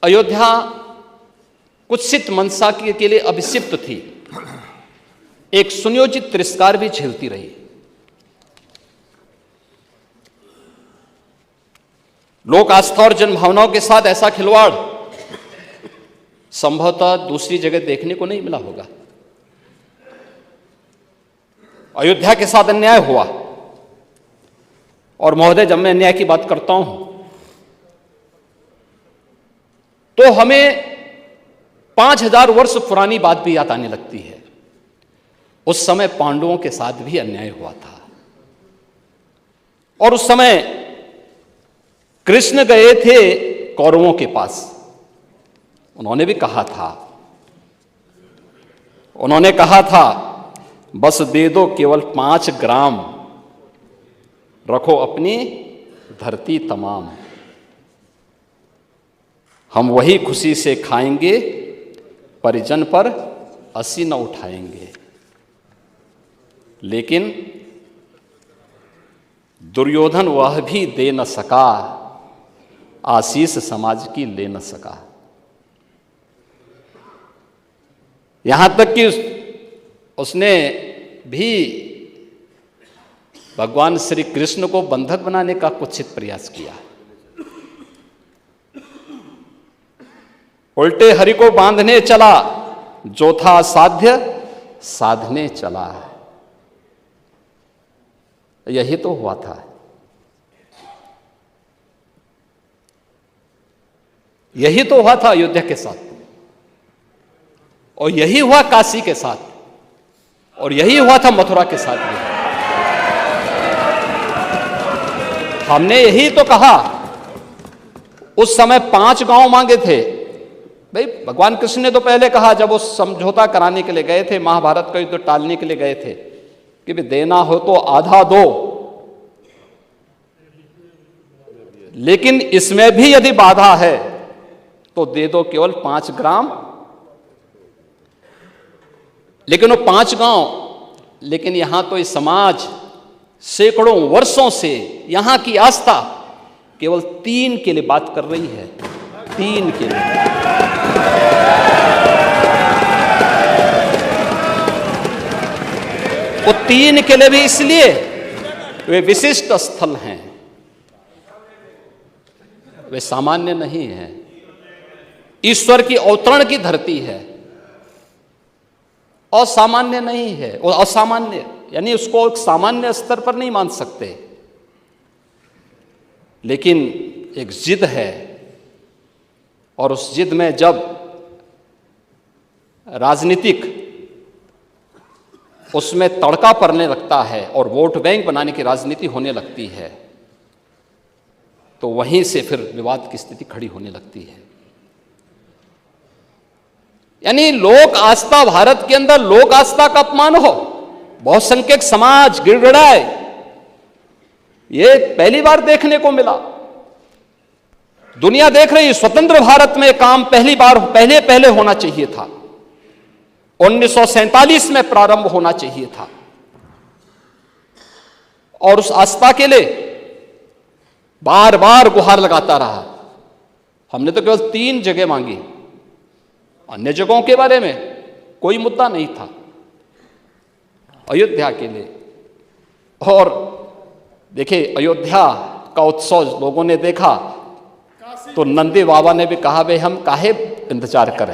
अयोध्या कुत्सित मंशा के लिए अभिषिक्त थी, एक सुनियोजित तिरस्कार भी झेलती रही। लोक आस्था और जनभावनाओं के साथ ऐसा खिलवाड़ संभवतः दूसरी जगह देखने को नहीं मिला होगा। अयोध्या के साथ अन्याय हुआ, और महोदय जब मैं अन्याय की बात करता हूं तो हमें 5000 वर्ष पुरानी बात भी याद आने लगती है। उस समय पांडवों के साथ भी अन्याय हुआ था, और उस समय कृष्ण गए थे कौरवों के पास। उन्होंने भी कहा था बस दे दो केवल 5 ग्राम, रखो अपनी धरती तमाम, हम वही खुशी से खाएंगे, परिजन पर असी न उठाएंगे। लेकिन दुर्योधन वह भी दे न सका, आशीष समाज की ले न सका। यहां तक कि उसने भी भगवान श्री कृष्ण को बंधक बनाने का कुत्सित प्रयास किया। उल्टे हरि को बांधने चला, जो था साध्य साधने चला। यही तो हुआ था, यही तो हुआ था अयोध्या के साथ, और यही हुआ काशी के साथ, और यही हुआ था मथुरा के साथ भी। हमने यही तो कहा, उस समय 5 गांव मांगे थे। भाई भगवान कृष्ण ने तो पहले कहा, जब वो समझौता कराने के लिए गए थे, महाभारत का युद्ध टालने के लिए गए थे, कि भी देना हो तो आधा दो, लेकिन इसमें भी यदि बाधा है तो दे दो केवल 5 ग्राम। लेकिन वो 5 गांव, लेकिन यहां तो इस समाज सैकड़ों वर्षों से यहां की आस्था केवल 3 के लिए बात कर रही है, 3 के लिए। वो 3 के लिए भी इसलिए वे विशिष्ट स्थल हैं, वे सामान्य नहीं है। ईश्वर की अवतरण की धरती है, असामान्य नहीं है। वो असामान्य यानी उसको एक सामान्य स्तर पर नहीं मान सकते, लेकिन एक जिद है, और उस जिद में जब राजनीतिक उसमें तड़का पड़ने लगता है और वोट बैंक बनाने की राजनीति होने लगती है, तो वहीं से फिर विवाद की स्थिति खड़ी होने लगती है। यानी लोक आस्था, भारत के अंदर लोक आस्था का अपमान हो, बहुसंख्यक समाज गिड़गिड़ाए, ये पहली बार देखने को मिला। दुनिया देख रही, स्वतंत्र भारत में काम पहले होना चाहिए था, 1947 में प्रारंभ होना चाहिए था, और उस आस्था के लिए बार बार गुहार लगाता रहा। हमने तो केवल 3 जगह मांगी, अन्य जगहों के बारे में कोई मुद्दा नहीं था। अयोध्या के लिए, और देखिए अयोध्या का उत्सव लोगों ने देखा तो नंदी बाबा ने भी कहा, भाई हम काहे इंतजार करें।